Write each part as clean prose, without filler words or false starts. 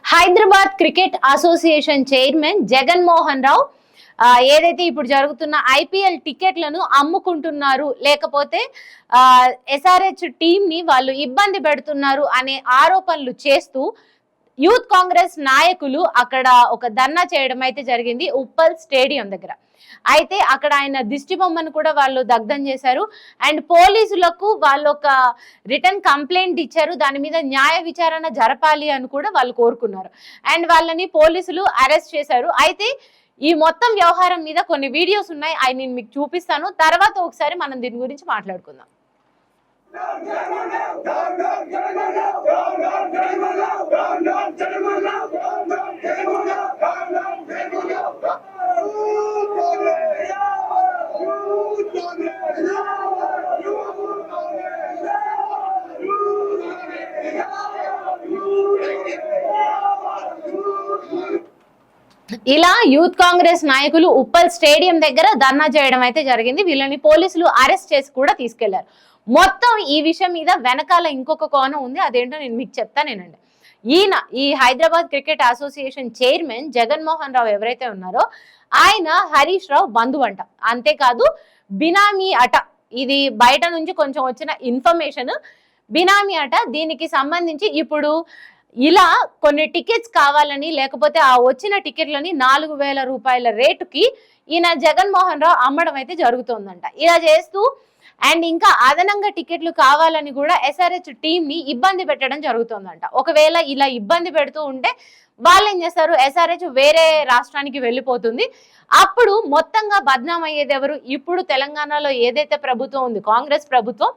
Hyderabad cricket association chairman Jaganmohan Rao ఏదైతే ఇప్పుడు జరుగుతున్న ఐపీఎల్ టికెట్లను అమ్ముకుంటున్నారు లేకపోతే ఎస్ఆర్హెచ్ టీమ్ ని వాళ్ళు ఇబ్బంది పెడుతున్నారు అనే ఆరోపణలు చేస్తూ యూత్ కాంగ్రెస్ నాయకులు అక్కడ ఒక ధర్నా చేయడం అయితే జరిగింది ఉప్పల్ స్టేడియం దగ్గర. అయితే అక్కడ ఆయన దిష్టి బొమ్మను కూడా వాళ్ళు దగ్ధం చేశారు. అండ్ పోలీసులకు వాళ్ళు ఒక రిటర్న్ కంప్లైంట్ ఇచ్చారు. దాని మీద న్యాయ విచారణ జరపాలి అని కూడా వాళ్ళు కోరుకున్నారు. అండ్ వాళ్ళని పోలీసులు అరెస్ట్ చేశారు. అయితే ఈ మొత్తం వ్యవహారం మీద కొన్ని వీడియోస్ ఉన్నాయి, అవి నేను మీకు చూపిస్తాను. తర్వాత ఒకసారి మనం దీని గురించి మాట్లాడుకుందాం. ఇలా యూత్ కాంగ్రెస్ నాయకులు ఉప్పల్ స్టేడియం దగ్గర ధర్నా చేయడం అయితే జరిగింది. వీళ్ళని పోలీసులు అరెస్ట్ చేసి కూడా తీసుకెళ్లారు. మొత్తం ఈ విషయం మీద వెనకాల ఇంకొక కోణం ఉంది, అదేంటో నేను మీకు చెప్తానేనండి. ఈ Hyderabad cricket association chairman Jaganmohan Rao ఎవరైతే ఉన్నారో ఆయన హరీష్ రావు బంధువు అంట. అంతేకాదు బినామీ అట, ఇది బయట నుంచి కొంచెం వచ్చిన ఇన్ఫర్మేషన్. బినామీ అట. దీనికి సంబంధించి ఇప్పుడు ఇలా కొన్ని టికెట్స్ కావాలని లేకపోతే ఆ వచ్చిన టికెట్లని 4,000 రూపాయల రేటుకి ఈయన జగన్మోహన్ రావు అమ్మడం అయితే జరుగుతుందంట. ఇలా చేస్తూ అండ్ ఇంకా అదనంగా టికెట్లు కావాలని కూడా ఎస్ఆర్హెచ్ టీమ్ ని ఇబ్బంది పెట్టడం జరుగుతుందంట. ఒకవేళ ఇలా ఇబ్బంది పెడుతూ ఉంటే వాళ్ళు ఏం చేస్తారు, ఎస్ఆర్హెచ్ వేరే రాష్ట్రానికి వెళ్ళిపోతుంది. అప్పుడు మొత్తంగా బద్నాం అయ్యేది ఎవరు? ఇప్పుడు తెలంగాణలో ఏదైతే ప్రభుత్వం ఉంది, కాంగ్రెస్ ప్రభుత్వం,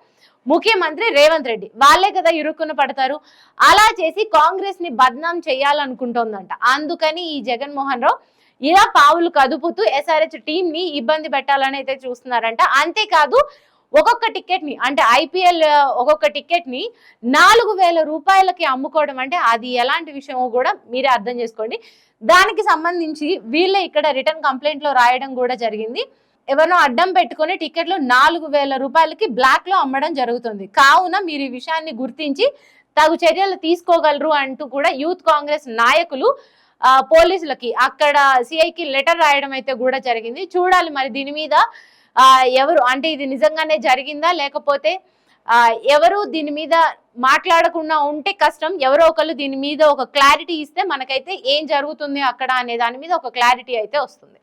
ముఖ్యమంత్రి రేవంత్ రెడ్డి, వాళ్ళే కదా ఇరుక్కున పడతారు. అలా చేసి కాంగ్రెస్ ని బద్నాం చేయాలనుకుంటోందంట. అందుకని ఈ జగన్మోహన్ రావు ఇలా పావులు కదుపుతూ ఎస్ఆర్హెచ్ టీమ్ ని ఇబ్బంది పెట్టాలని అయితే చూస్తున్నారంట. అంతేకాదు ఒక్కొక్క టికెట్ ని అంటే ఐపీఎల్ ఒక్కొక్క టికెట్ ని 4,000 రూపాయలకి అమ్ముకోవడం అంటే అది ఎలాంటి విషయమో కూడా మీరే అర్థం చేసుకోండి. దానికి సంబంధించి వీళ్ళే ఇక్కడ రిటర్న్ కంప్లైంట్ లో రాయడం కూడా జరిగింది. ఎవరినో అడ్డం పెట్టుకుని టికెట్లు 4,000 రూపాయలకి బ్లాక్ లో అమ్మడం జరుగుతుంది. కావున మీరు ఈ విషయాన్ని గుర్తించి తగు చర్యలు తీసుకోగలరు అంటూ కూడా యూత్ కాంగ్రెస్ నాయకులు పోలీసులకి అక్కడ సిఐకి లెటర్ రాయడం అయితే కూడా జరిగింది. చూడాలి మరి దీని మీద ఎవరు, అంటే ఇది నిజంగానే జరిగిందా లేకపోతే ఎవరు దీని మీద మాట్లాడకుండా ఉంటే కష్టం. ఎవరో ఒకళ్ళు దీని మీద ఒక క్లారిటీ ఇస్తే మనకైతే ఏం జరుగుతుంది అక్కడ అనే దాని మీద ఒక క్లారిటీ అయితే వస్తుంది.